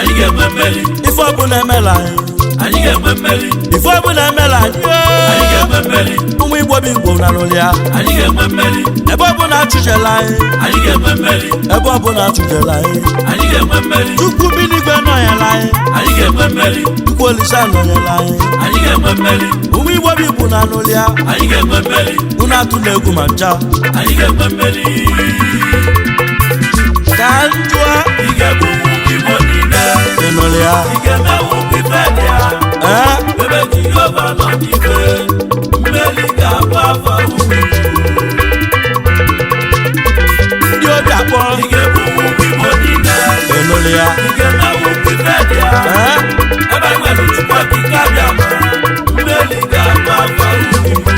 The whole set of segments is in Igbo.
anyị ga-enwe mmeri. Ife ọbụla emela anyị ga-enwe mmeri. ife ọbụla emela anyị ga-enwe mmeri. ụmụ Igbo bụ Igbo na n'ụlịa anyị ga-enwe mmeri. ebe ọbụla achụjela anyị ga-enwe mmeri. ebe ọbụla achụjela anyị ga-enwe mmeri. Chukwu bi n'igwe nọnyela anyị ga-enwe mmeri. Chukwu Olisa nọnyela anyị ga-enwe mmeri. ụmụ Igbo bụ Igbo na n'ụlịa anyị ga-enwe mmeri. unu atụla egwu ma ncha anyị ga-enwe mmeri. ka njụa ị ga-egbu ụmụ Igbo niile. dị n'ụlịa ị ga-emewu ife dị ya. ebe Jehova nọ n'igwe, mmeri ga-abụ afa ụmụ Igbo. ndị obi akpọ ị ga-egbu ụmụ Igbo niile. dị n'ụlịa ị ga-emewu ife dị ya. ebe nwere Chukwu okike abịa ma mmeri ga-abụ afa ụmụ Igbo.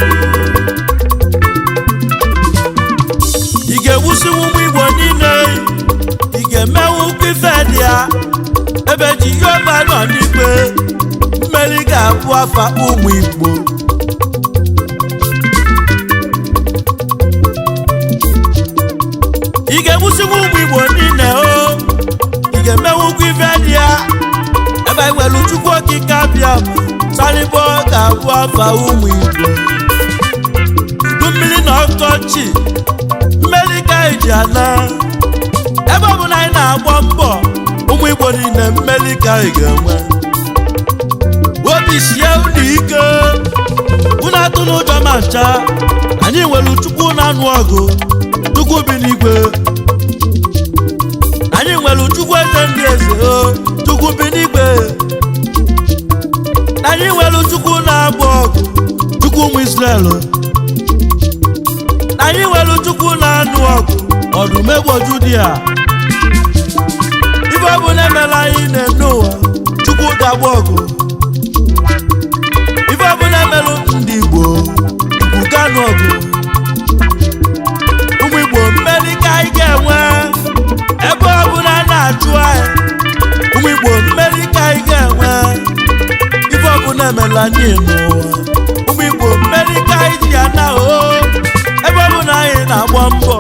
ị ga-ewusi ụmụ Igbo niile ị ga-emewu ife dị ya ebe Jehova nọ n'igwe mmeri ga-abụ afa ụmụ Igbo ị ga-ewusikwa ụmụ Igbo niile ị ga-emewu ife dị ya ebe nwere Chukwu okike abịa Salibo ga-abụ afa ụmụ Igbo udu mmiri na ọkọchị mmeri ka anyị ji ana ebe ọ bụ na anyị na-agba mbọ ụmụ Igbo niile mmeri ka anyị ga-enwe obi sie unu ike unu atụ n'ụjọ ma ncha anyị nwere Chukwu na-anụ ọgụ Chukwu bi n'igwe anyị nwere Chukwu eze ndị eze Chukwu bi n'igwe anyị nwere Chukwu na-agba ọgụ Chukwu ụmụ Israel anyị nwere Chukwu na-anụ ọgụ ọdụm egboju dị a ife ọbụla emela anyị na-ene ụwa Chukwu ga-agba ọgụ ife ọbụla emelụ ndị Igbo Chukwu ga-anụ ọgụ ụmụ Igbo mmeri ka anyị ga-enwe ebe ọbụla na-achụ anyị ụmụ Igbo mmeri ka anyị ga-enwe ife ọbụla emela anyị n'ụwa ụmụ Igbo mmeri ka anyị ji ya na ebe ọbụla anyị na-agba mbọ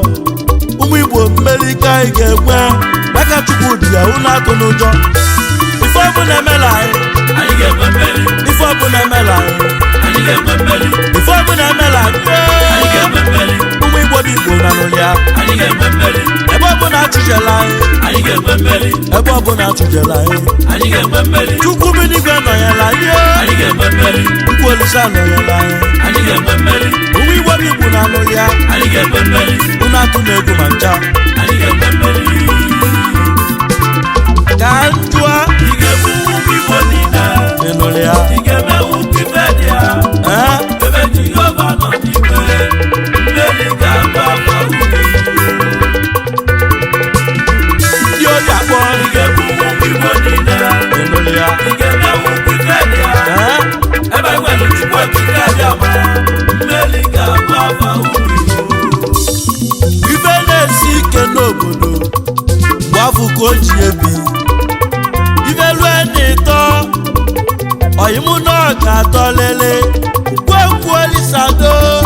ụmụ Igbo mmeri ka anyị ga-enwe aka Chukwu dị ya unu atụ n'ụjọ ife ọbụla emela anyị ga-enwe mmeri. ife ọbụla emela anyị ga-enwe mmeri. ife ọbụla emela anyị ga-enwe mmeri. ụmụ Igbo bụ Igbo na n'ụlịa anyị ga-enwe mmeri. ebe ọbụla achụjela anyị ga-enwe mmeri. ebe ọbụla achụjela anyị ga-enwe mmeri. Chukwu bi n'igwe nọnyela anyị ga-enwe mmeri. Chukwu Olisa nọnyela anyị ga-enwe mmeri. ụmụ Igbo bụ Igbo na n'ụlịa anyị ga-enwe mmeri. unu atụ n'egwu ma ncha anyị ga-enwe mmeri. ka njụa ị ga-egbu ụmụ Igbo niile. dị n'ụlịa ị ga-emewu ife dị ya. ebe Jehova nọ n'igwe, mmeri ga-abụ afa ụmụ Igbo. ndị obi akpọ ị ga-egbu ụmụ Igbo niile. dị n'ụlịa ị ga-emewu ife dị ya. ebe nwere Chukwu okike abịa ma mmeri ga-abụ afa ụmụ Igbo. ife na-esi ike n'obodo mgbe afọ ka o ji ebi ife lue n'ịtọ ọyịmụ na ọ ga-atọ lele kwekwu Olisadoo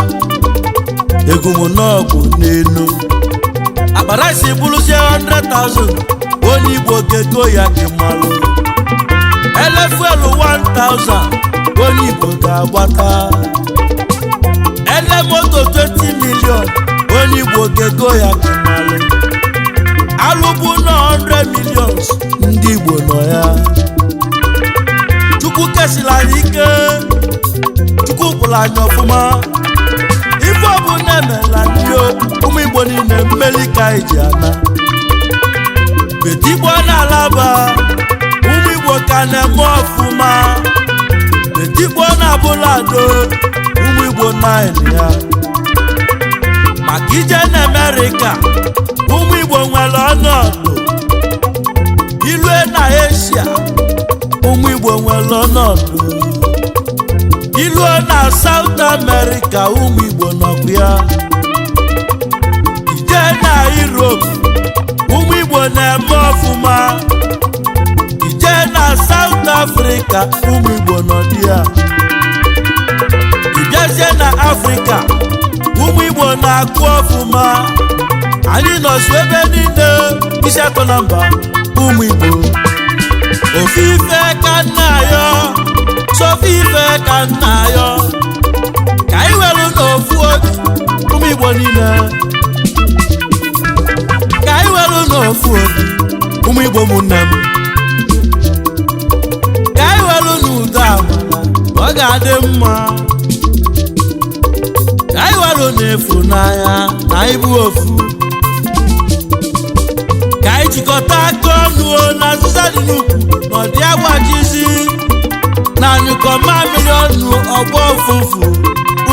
egwu m n'ọgwụ n'elu akpara si bụrụzie 100,000 onye Igbo ga-ego ya gị mmalụ elefuelu 1,000 onye Igbo ga-agbata ele moto 20 million onye Igbo ga-ego ya gị mmalụ alụbụ na 100 millions ndị Igbo nọ ya Chukwu kesila anyị ike Chukwu gwụrụ anyị ọfụma ife ọbụla emela ndị ụmụ Igbo niile mmeri ka anyị ji ana betigbo na-alaba ụmụ Igbo ka na-eme ọfụma betigbo na-abụlado ụmụ Igbo na-ene ya maka ije na Amerịka ụmụ Igbo nwere ọnọdụ ilue na Asia ụmụ Igbo nwere ọnọdụ ilue na South America ụmụ Igbo nọkwa ya ije na Europe ụmụ Igbo na-eme ọfụma ije na South Africa ụmụ Igbo nọ dị ya ijezie na Africa ụmụ Igbo na-akụ ọfụma anyị nọzi ebe niile isi atọ na mba ụmụ Igbo ofife ka nna yo sofife ka nna yo ka iwelu n'ofu obi ụmụ Igbo niile ka iwelu n'ofu obi ụmụ Igbo ụmụnne m ka iwelu n'udo amala ọ ga-adị mma ka iwelu n'ịfụnanya na ịbụ ofu ka ijikọta aka ọnụ na azịza dị n'ukwu na ọdị agwajizi na anyụkọ mamịrị ọnụ ọgbọ ụfụfụ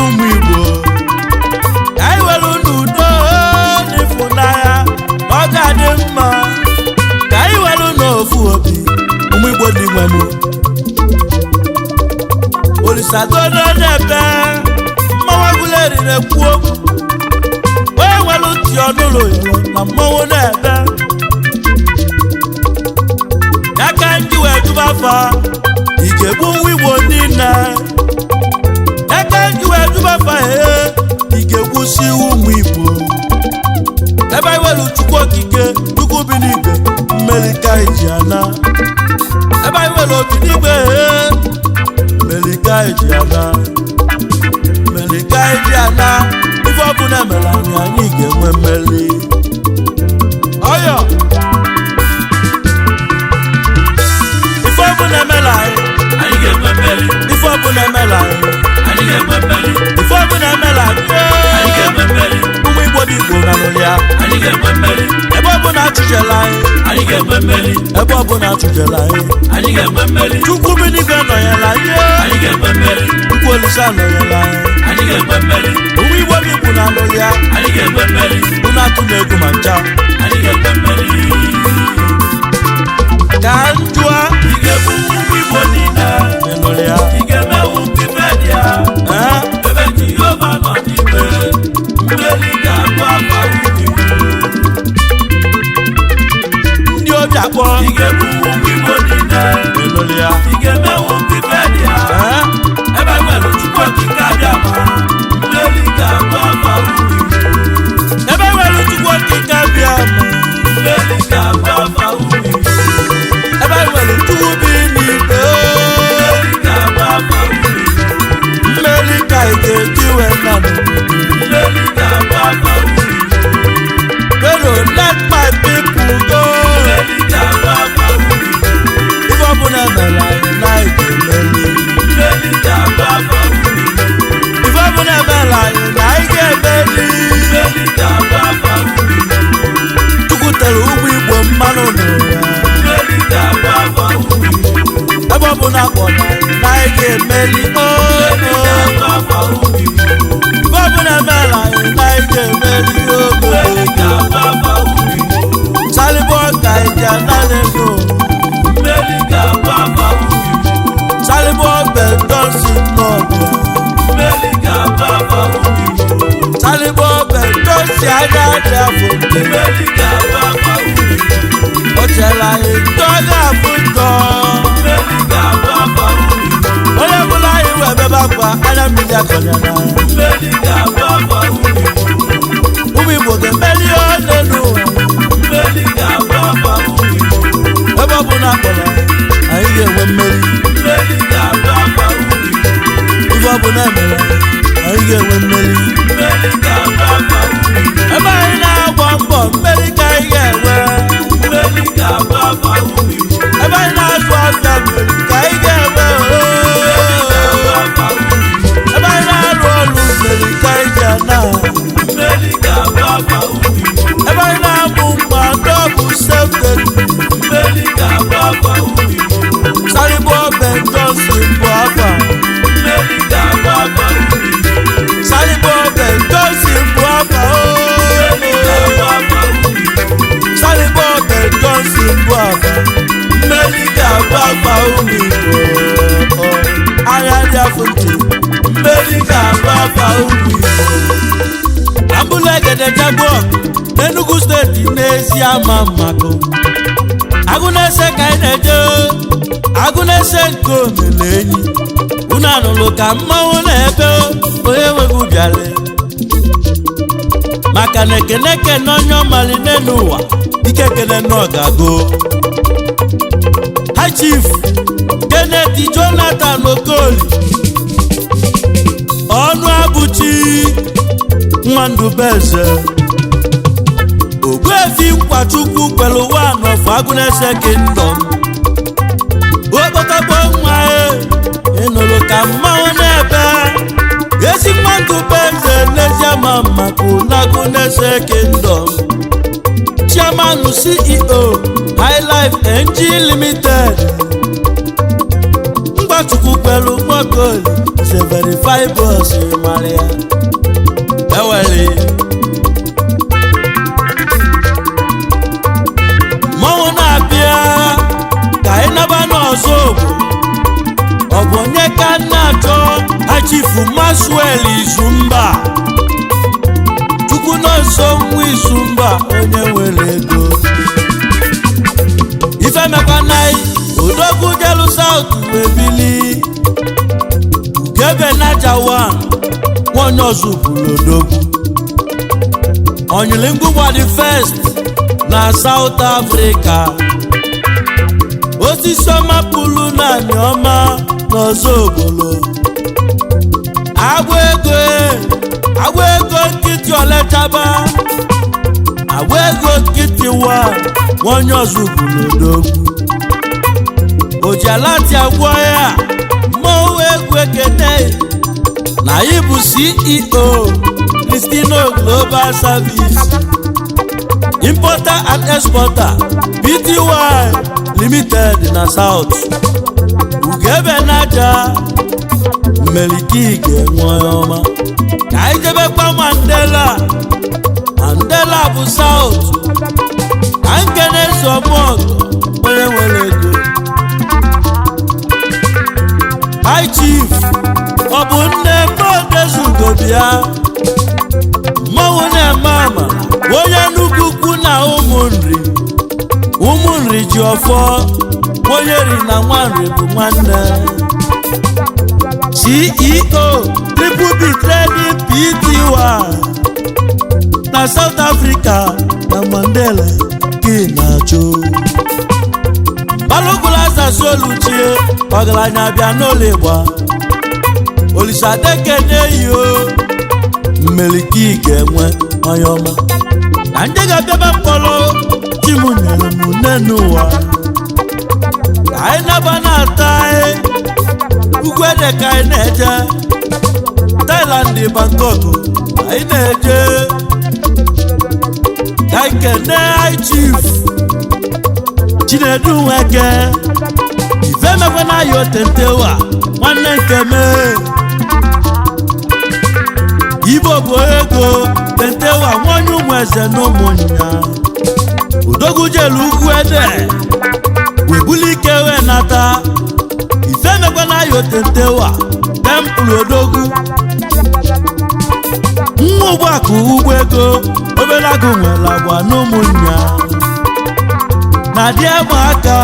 ụmụ Igbo ka anyị were n'udo na ịfụnanya na ọ ga-adị mma ka anyị were n'ofu obi ụmụ Igbo dị nwe m Olisadoo Onye Nwe mmawagụleri na-ekwu okwu onye nwere ntị ọnụụlọ yọrọ na mmọnwụ na-ebe ya ka ndị wee dubafa ị ga-egbu nwa Igbo niile ya ka ndị wee dubafa ị ga-egbusi ụmụ Igbo ebe anyị nwere Chukwu okike Chukwu bi n'igwe mmeri ka iji ana ebe anyị nwere obi n'igwe mmeri ka iji ana mmeri ka iji ana ife ọbụla mere anyị ga-enwe mmeri ọyọ ife ọbụla mere anyị ga-enwe mmeri ife ọbụla mere anyị ga-enwe mmeri ife ọbụla mere anyị ga-enwe mmeri ụmụ Igbo dị Igbo na n'ụlọ ya anyị ga-enwe mmeri ebe ọbụla achụjela anyị ga-enwe mmeri ebe ọbụla achụjela anyị ga-enwe mmeri Chukwu bi n'igwe nọnyela anyị ga-enwe mmeri Chukwu Olisa nọnyela anyị ga-enwe mmeri ụmụ Igbo dị Igbo na n'ụlọ ya anyị ga-enwe mmeri unu atụ na-egwu ma ncha anyị ga-enwe mmeri ka njụa ị ga-egbu ụmụ Igbo niile n'ụlọ ya ị ga-emewu Wikipedia ebe Jehova nọ n'ime mmeri ga-abụ afa ụmụ Igbo ndị obi akpọ ị ga-egbu ụmụ Igbo niile n'ụlọ ya ị ga-emewu Wikipedia ebe nwere Chukwu okike abịa ma mmeri ga-abụ afa ụmụ Igbo ebe nwere Chukwu okike abịa ma mmeri ga-abụ afa ụmụ Igbo ebe nwere Chukwu bi n'igwe mmeri ga-abụ afa ụmụ Igbo mmeri ka ị ga-eji wee nọ mmeri ga-abụ afa ụmụ Igbo Pero let my people go mmeri ga-abụ afa ụmụ Igbo ife ọbụla mere anyị na ị ga-emeri mmeri ga-abụ afa ụmụ Igbo ife ọbụla mere anyị na ị ga-emeri mmeri ga-abụ afa ụmụ Igbo Chukwu tere ụmụ Igbo mmanụ n'ụwa mmeri ga-abụ afa ụmụ Igbo ebe ọbụla kpọrọ anyị na ị ga-emeri mmeri ga-abụ afa ụmụ Igbo ife ọbụla mere anyị na ị ga-emeri mmeri ga-abụ afa ụmụ Igbo salibọ ka iji anara ego mmeri ga-abụ afa ụmụ Igbo salibọ bedọsi n'ọbịa mmeri ga-abụ afa ụmụ Igbo salibọ bedọsi anya dị afọ mmeri ga-abụ afa ụmụ Igbo o chere anyị ntọ ga-abụ ntọ mmeri ga-abụ afa ụmụ Igbo onye bụla anyị wee bebe akwa anya mmiri akọnyere anyị mmeri ga-abụ afa ụmụ Igbo ụmụ Igbo ga-emeri ole n'ụwa mmeri ga-abụ afa ụmụ Igbo ebe ọ bụla akpọrọ anyị ga-enwe mmeri mmeri ga-abụ afa ụmụ Igbo ife ọ bụla emere anyị ga-enwe mmeri mmeri ga-abụ afa ụmụ Igbo ebe anyị na-agba mbọ mmeri ka anyị ga-enwe mmeri ga-abụ afa ụmụ Igbo ebe anyị na-azụ afịa mmeri ka anyị ga-enwe mmeri ga-abụ afa ụmụ Igbo ebe anyị na-arụ ọrụ mmeri ka anyị ga-ana mmeri ga-abụ afa ụmụ Igbo ebe anyị na-amụ mma ndọbụ sefted mmeri ga-abụ afa ụmụ Igbo salibọ bedọsi mbụ afa mmeri ga-abụ afa ụmụ Igbo salibọ bedọsi mbụ afa mmeri ga-abụ afa ụmụ Igbo salibọ bedọsi mbụ afa mmeri ga-abụ afa ụmụ Igbo anya dị afọ ntị mmeri ga-abụ afa ụmụ Igbo abụla egede jagbo n'Enugu steeti n'ezi ama mmakụ agụ na-ese ka anyị na-eje agụ na-ese nke omele enyi unu anụlụ ka mmanwụ na-ebe onye nweghị bịara maka na ekene onye ọmali n'elu ụwa ike ekene nọ ga-agụ ha High Chief Kennedy Jonathan Okoli Ọnụ Abụchi Nwandubeze Ogbuefi Nkwachukwu kwelu one of Agunese Kingdom Okpotokpo nwa ịnụrụ ka mmanwụ n'ebe ezi Nwandubeze n'eziama maka Agunese Kingdom Chairman CEO High Life NG Limited Nkwachukwu kwelu Okoli is a verified boss Maria Eweli Mmanwụ na-abịa ka anyị naba n'ọzọ ọ bụ onye ka na-achọ Chief Maxwell Izumba Chukwu n'ọsọ nwa Izumba onye nwere ego ife mekwanai odogwu jelu South webili Ugebe Najawan onye ọzọ bụrụ odogwu Onyelingwa the first na South Africa osisi ọma pụrụ naanị ọma n'ọzọ obolo agwa ego nkịtị olechaba agwa ego nkịtị wa onye ọzọ bụrụ odogwu ojialati agwọ ya mmọnwụ egwu ekene na ịbụ CEO Cristino Global Service Importer and Exporter Pty Limited na South Ugebe Naja Meliki Enwe ọma ka anyị jebekwa Mandela bụ South ka nkene Zọmọgụ onye nwere ego High Chief ọ bụ nne Mbodezugobia mmanwụ na-eme ama onye nnukwu ukwu na ụmụnri ji ọfọ onye ri na nwanri bụ nwanne CEO Triple B Trading Pty na South Africa na Mandela Kinacho Balugulaza Soluchie ọgaranya bịa n'Olegba Olisadoo Onye Nwe Enwe onye ọma na ndị ga-abịaba mkpọrọ chimunyere m nne n'ụwa ka anyị naba na-ata ugwede ka anyị na-eje Thailand Bangkok anyị na-eje ka anyị kene High Chief Chinedu Nweke ife mekwe na yo tentewa nwanne nke mee Igbo bụ ego tentewa nwanyị ụmụ eze n'ụmụnya odogwu jelu ugwu ede webuli ike wee nata ife mekwa na yo tentewa tempụl odogwu nwa ụgbọakụ ugbo ego obere agụ nwere agwa n'ụmụnya na diama aka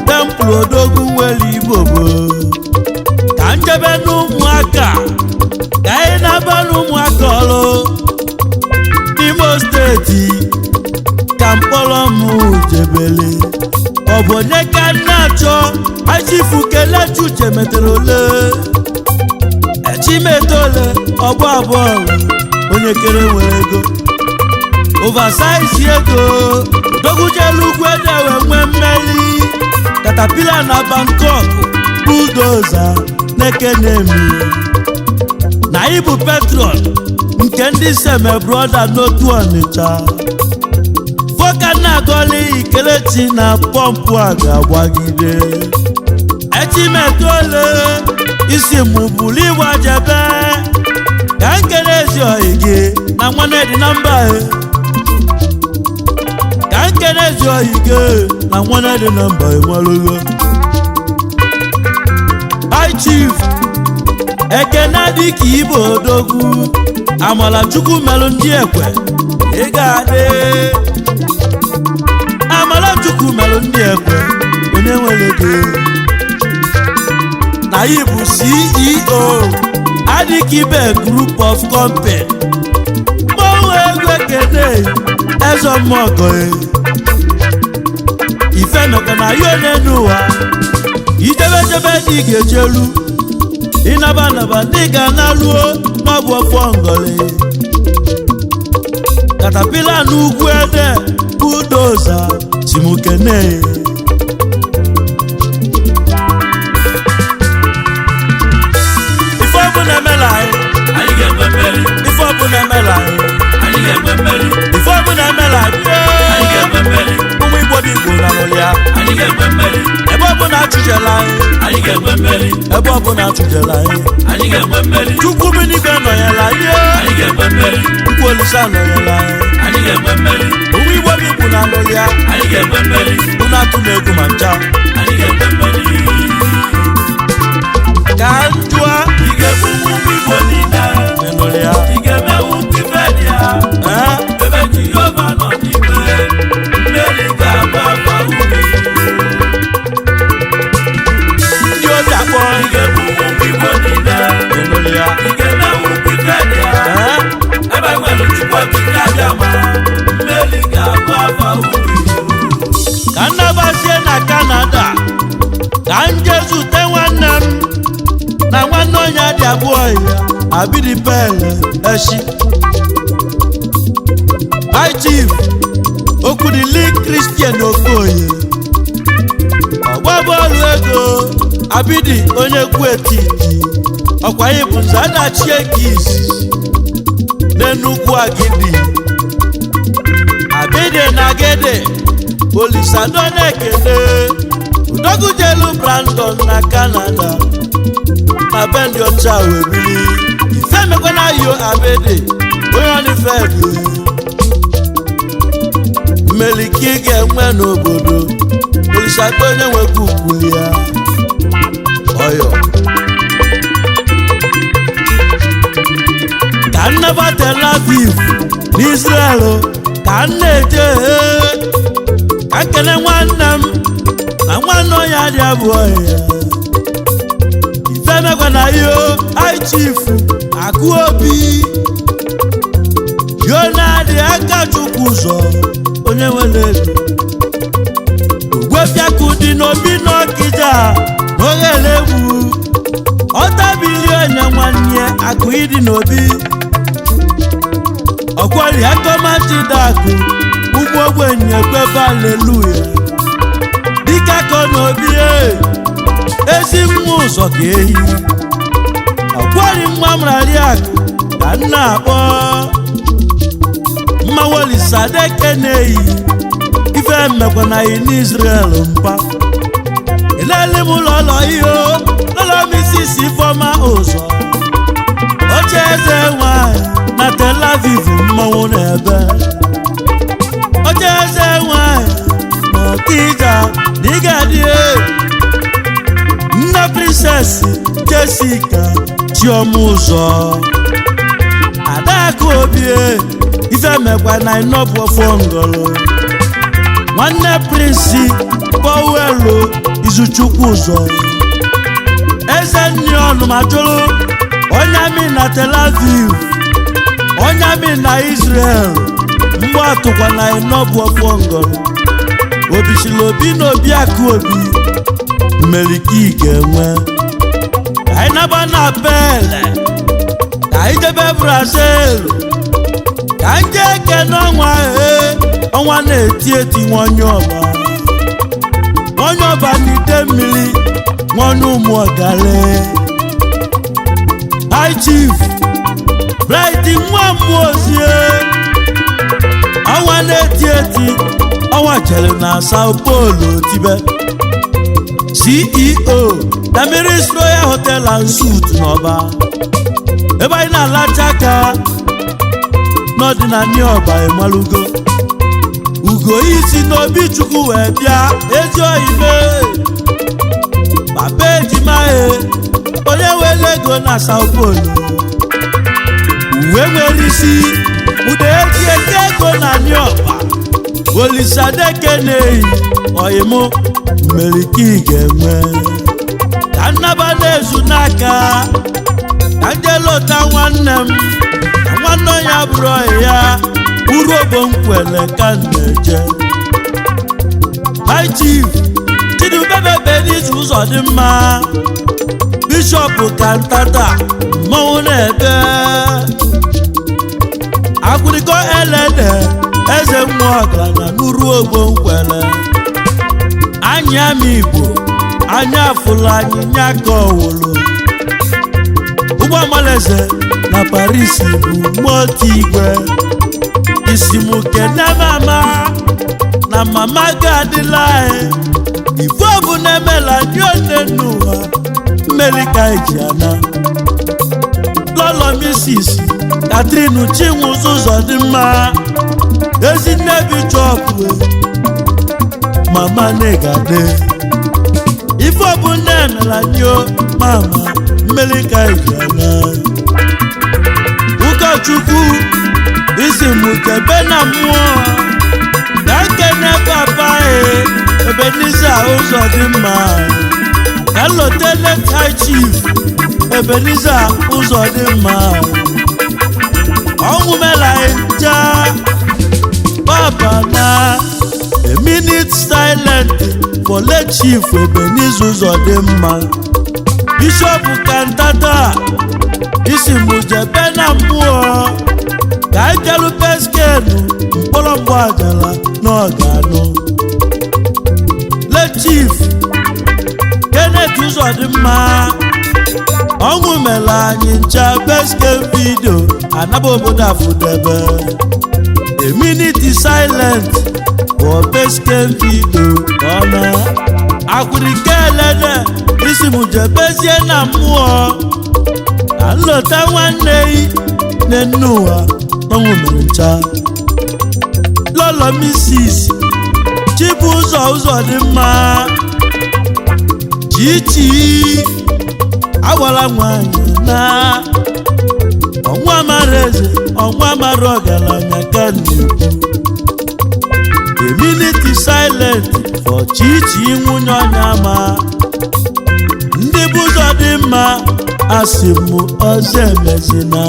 tempụl odogwu nwere Igbo bụ ka njebe n'ụmụaka ka anyị na-aba n'ụmụaka ọrụ n'Imo steeti ka mkpọrọ m jebele ọ bụ onye ka na-achọ High Chief Kelechi Uche metere ole echimetole ọgbọ abụọ onye kere nwere ego oversize ego dogujelu ugwu edewe Enwe Nmeli Caterpillar na Bangkok bulldozer na-ekenemi na ibu petrol nke ndị Seme Broda n'otu Ọnịcha foka na-agọli Kelechi na pọmpụ a ga-agbagide echimetole isi mụbụlu ịgbajebe ka nkele ezi oyi gị na nwanne dị na mba ka nkele ezi oyi gị na nwanne dị na mba enwelugo High Chief Ekene dịka Igbo odogwu Amala Chukwu melụ ndị ekwe ị ga-adị Amala Chukwu melụ ndị ekwe onye nwere gị na ịbụ CEO Adikibe Group of Company mmanwụ egwu ekene Ezomogo ife mekwa na yo n'ụwa ijebejebe dị ga-ejelu ịnabanaba ndị ga na-alụọ n'ọbụ ọfọ ngọlị katapila n'ugwu ede budoza simukene ife ọbụla emela anyị ga-enwe mmeri ife ọbụla emela anyị ga-enwe mmeri ife ọbụla emela anyị ga-enwe mmeri ụmụ Igbo dị Igbo na n'ụlịa anyị ga-enwe mmeri ebe ọbụla achụjela anyị ga-enwe mmeri ebe ọbụla achụjela anyị ga-enwe mmeri Chukwu minigwe nọnyela anyị ga-enwe mmeri Chukwu Olisa nọnyela anyị ga-enwe mmeri ụmụ Igbo dị Igbo na n'ụlịa anyị ga-enwe mmeri unu atụ n'egwu ma ncha anyị ga-enwe mmeri ka njụa ị ga-ebu ụmụ Igbo niile n'ụlịa ị ga-emewu Wikipedia ebe Jehova nọ n'ime mmeri ga-abụ afa unu ndị obi akpọ ị ga-ebu ụmụ Igbo niile n'ụlịa ị ga-emewu Wikipedia ebe nwere Chukwu okike abịa ma mmeri ga-abụ afa unu ka nnabazie na Canada ka nje zute nwanne m na nwanne onye dị abụọ ya abidipele eshi High Chief Okwudili Christian Okoye ọgba bọọlụ ego abidi onye kwu etiti ọkwa ịbụ nze adachie gị izizi n'Enugwu Agidi abidi na gede Olisadoo na-ekele udogujelu Brandon na Canada na bendi ọcha webili ife mekwana yo abidi onye ọnifedi mmeliki ga-enwe n'obodo Olisadoo Onye Nwe ukwuli ya ọyọ ka nnaba Tel Aviv n'Israel ka m na-eje ka nkele nwanne m na nwanne onye adị abụọ ya ife mekwa na yo High Chief Akụobi yo na-adị aka Chukwu ụzọ onye nwere ego ogwefiakụ dị n'obi n'Ọkịja n'oghere egwu ọtabili onye nwanne akụ ịdị n'obi ọkwọri akọmachidakụ ugbo ogbenye kwebe aleluya dịka kọ n'obi ezi mmụọ ụzọ ka ehi ọkwọri nwa mrari akụ ka nna akpọ mmanwụ Olisadoo Ekeneyi ife mmekwana yi n'Israel mpa ilele m ụlọ ihe ụlọ misisi Ifeọma ụzọ oche eze nwanyị na Tel Aviv mmanwụ n'ebe oche eze nwanyị na Ọkịja na ịgadị nne Princess Jessica Chioma ụzọ Adakụ Obi ife mekwa na ịnọbụ ọfọ ngọlụ nwanne Prince Powelu Izuchukwu ụzọ eze nni ọnụmajụrụ onye amị na Tel Aviv onye amị na Israel mgbe atụkwa na ịnọbụ ọfọ ngọlụ obisila obi na obi akụ obi mmeliki ga-enwe ka anyị naba na Pele ka anyị jebe Brazil ka nje eke n'ọnwa ọnwa na-eti eti nwonye ọba n'ide mmiri nwonye ụmụ ọgale High Chief Bright nwa mmụọ ozie ọnwa na-eti eti ọnwa jere na Sao Paulo tibe CEO na Mary's Royal Hotel and Suites n'Ọba ebe anyị na-alacha aka n'ọdịnala ọba ịmalugo ugo isi n'obi Chukwu wee bịa ezi oyibe papa ejima onye wele ego na Sao Paulo uwe nwere isi ude eji eke ego na ọba Olisadoo Ekeneyi oyimụ mmeliki ga-enwe ka nnaba na-ezu n'aka ka njelota nwanne m na nwanne onye abụrụ ya uru obo nkwele ka na-eje High Chief ebebebe n'izu ụzọ dị mma bishọp kantata mmọnwụ na-ebe akwụrịkọ elede eze nwa ọgaranya n'uru ogbo nkwele anyị ama Igbo anyị afụlụ anyị nye aka ọwụlụ ụgbọ amaleze na Paris bụ moti igwe isi m kene mama na mama ga-adịla anyị ife ọbụ na-emela ndị one n'ụwa mmeli ka eji ana lọlọ Mrs. Catherine Chinwụzụ ụzọ dị mma ezinne bishọp mama negade ife ọbụ na-emela ndị mama mmeli ka eji ana ụkọchukwu isi m kebe na mmụọ ka nkene papa Ebenezer ụzọ dị mma ka lotele High Chief Ebenezer ụzọ dị mma ọnwụ mela ncha papa na a minute silent for late Chief Ebenezer ụzọ dị mma Bishop kantata isi m jebe na mmụọ ka ekelu peskenu mkpọrọmgba ajala n'ọganụ late Chief Kenneth ụzọ dị mma ọnwụ mela anyị ncha pesken vidio anaba obodo afụdebe a minute silent for pesken vidio ọna akwụrịke elede isi m jebezie na mmụọ ka nlọta nwanne yi n'enu ụwa ọnwụ mere ncha lọlọ Mrs. Chibụzọ ụzọ dị mma chichi agwala nwanyị na ọnwa mara eze ọnwa mara ọgaranya ka na-ekwu a minute silent for chichi nwunye onye ama ndị bụ ụzọ dị mma asị m ọzọ emezina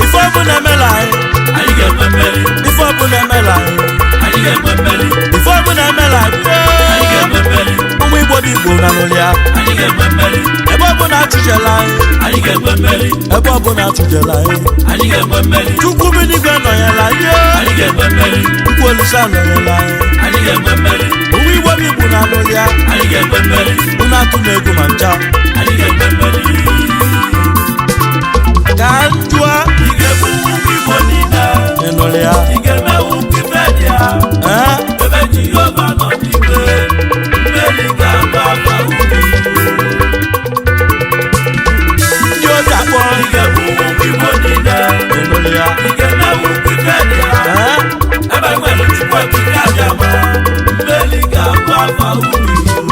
ife ọbụla emela anyị ga-enwe mmeri ife ọbụla emela anyị ga-enwe mmeri ife ọbụla emela anyị ga-enwe mmeri ụmụ Igbo dị Igbo na n'ụlịa anyị ga-enwe mmeri ebe ọbụla achụjela anyị ga-enwe mmeri ebe ọbụla achụjela anyị ga-enwe mmeri Chukwu binigwe nọnyela anyị ga-enwe mmeri Chukwu Olisa nọnyela anyị ga-enwe mmeri ụmụ Igbo dị Igbo na n'ụlịa anyị ga-enwe mmeri unu atụ na egwu ma ncha anyị ga-enwe mmeri ka njụa ị ga-ebu ụmụ Igbo niile n'ụlịa ị ga-emewu ife dị ya ebe Jehova nọ n'igwe mmeri ga-agba afa ụmụ Igbo ndị obi akpọ ị ga-ebu ụmụ Igbo niile n'ụlịa ị ga-emewu ife dị ya ebe nwere Chukwu ekike abịa ma mmeri ga-agba afa ụmụ Igbo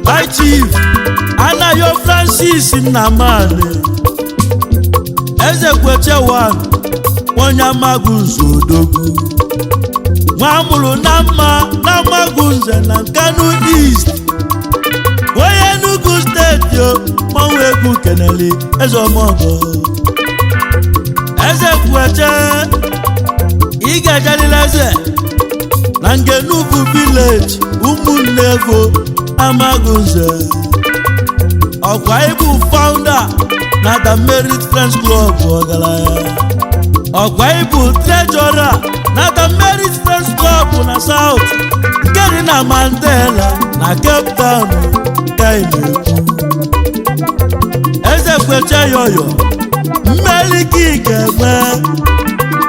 High Chief Anayo Francis Nnamani Eze Kwechewan onye Amagunze Odogwu nwa amụrụ na Amagunze na Nkanu East onye Enugu steeti mmanwụ egwu keneli eze ọmọgọ Eze Kweche ị ga-ejelile eze na Ngenubu village ụmụnnevo Amagunze ọkwa ịbụ founder na The Merit Friends Club ọgaranya ọkwa ịbụ treasurer na The Merit Friends Club na South nke dị na Mandela na Cape Town ka ị na-ekwu Eze Kweche yoyo mmeli ka ị ga-eme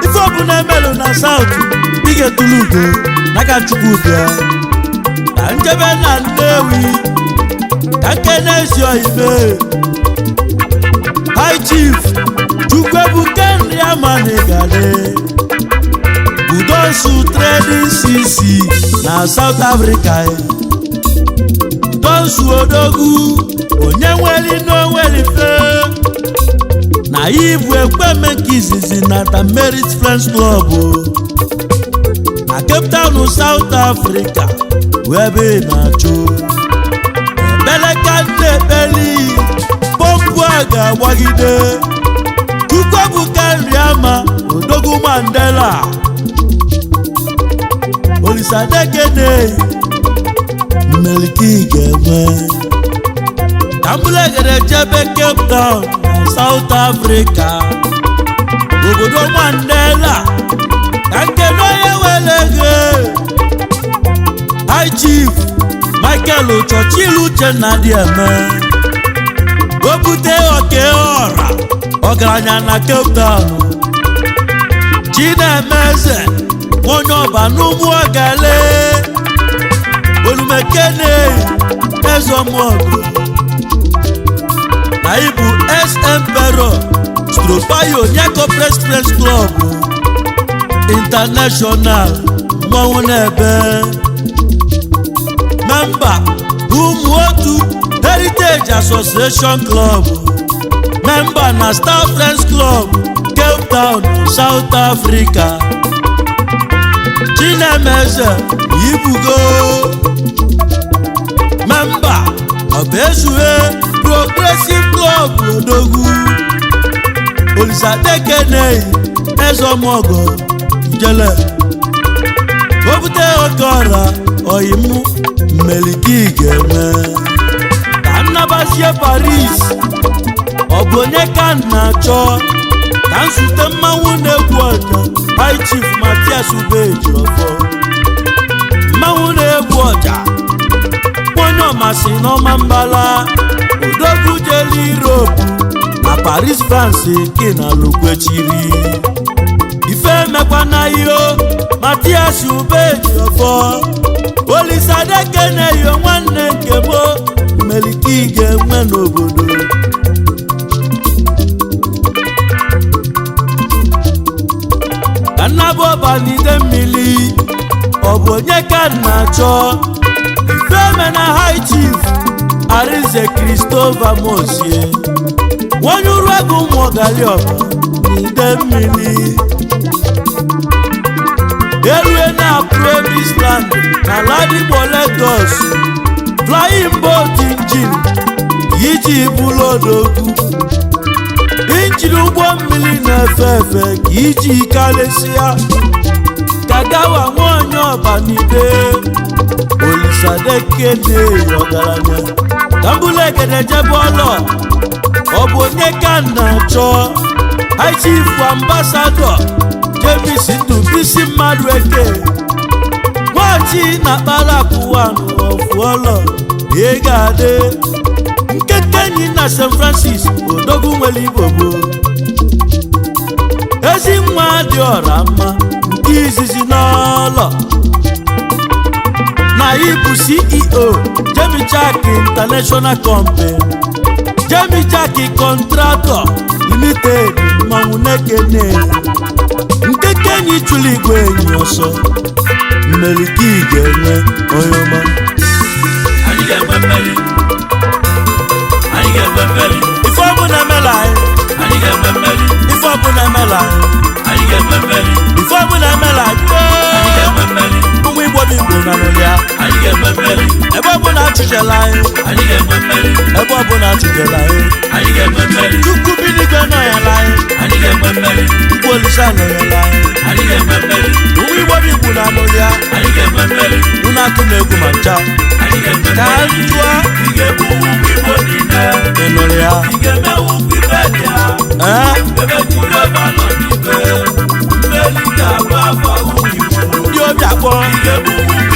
ife ọbụla emelụ na South ị ga-etulu ugo n'aka Chukwu bịa ka njebe na Nnewi ka nkene ezi oyibe High Chief Chukwebuke nri amanigade Udonsu Trading CC na South Africa Udonsu Odogwu onye nweli n'onwelife na anyị bụ Ekweme nke izizi na The Merit Friends Club na Cape Town, South Africa, wee ebe ị na-achụ ebele ka ndị ekpeli pọmpụ a ga-agbagide Chukwu ebuka nri ama Odogwu Mandela Olisadoo Nmeli ga-enwe Kambulegede jebe Cape Town na South Africa obodo Mandela ka nkele onye welege High Chief Michael Uchochilu Uchenna dị eme obute oke ọra ọgaranya na Cape Town Chinemeze onye ọba n'ụmụ ọgale olumekene ezomogo na ibu Emperor Stropayo Nyako Friends Club International mmanwụ n'ebe member Umu Otu Heritage Association Club member na Star Friends Club Cape Town, South Africa Chinemeze Ibugo member Obezue Progressive Club Odogwu Olisadoo Ezomogo Ijele obute okora Oyimu Nmeli ga-enwe ka nnabazie Paris ọ bụ onye ka na-achọ ka nsute mmanwụ na-egwu ọja High Chief Matias Ubejiofọ mmanwụ na-egwu ọja onye ọmasị n'ọma mbala Odogwu jeli Europe na Paris, France ke na lokwechiri ife mekwa na iyo Matias Ubejiofọ Olisadoo nwanne nke bo Nmeli ga-enwe n'obodo Annabo Banide Mmili ọ bụ onye ka na-achọ ife na High Chief Arinze Christopher Mosie onye uru ego ụmụ ọgaliọba n'ide mmiri erue na Promise Land na Ladipo Lagos flying boat engine iji bụrụ Odogwu injin ụgbọ mmiri na-efe efe ka iji karịsịa Kagawa nwanyị ọbanide Olisadoo ọgaranya Kambulegede jebe ọlọ ọ bụ onye ka na-achọ High Chief Ambassador James Ndubisi mmadụ eke nwachi na kparakwụwanụ ọfụọlọ ego adị nkekenyi na St. Francis Odogwu nwere Igbo ezi nwa dị ọra mma nke izizi n'ọlọ na ibu CEO Jemmy Jack International Company Jemmy Jack Contractor Limited mmanwụ na-ekene nkekenyi chụlụ igwe enyi ọsọ Nmeli ga-enwe onye ọma anyị ga-enwe mmeri anyị ga-enwe mmeri ife ọbụla emela anyị ga-enwe mmeri ife ọbụla emela anyị ga-enwe mmeri ife ọbụla emela anyị ga-enwe mmeri ụmụ Igbo bụ Igbo na n'ụlọ anyị ga-enwe mmeri ebe ọbụla achụjela anyị ga-enwe mmeri ebe ọbụla achụjela anyị ga-enwe mmeri Chukwu binigwe nọnyela anyị ga-enwe mmeri Igbo Olisa nọnyela anyị ga-enwe mmeri ụmụ Igbo bụ Igbo na n'ụlọ anyị ga-enwe mmeri unu akụ na-egwu ma ncha anyị ga-enwe ka mmeri njụa ị ga-ebu ụmụ Igbo niile ịnụrụ ya ị ga-eme ụmụ ibe dị ya ebe Jehova nọ n'ikpe Nmeli ga-agba afọ ụmụ Igbo ndị obi akpọ ị ga-ebu ụmụ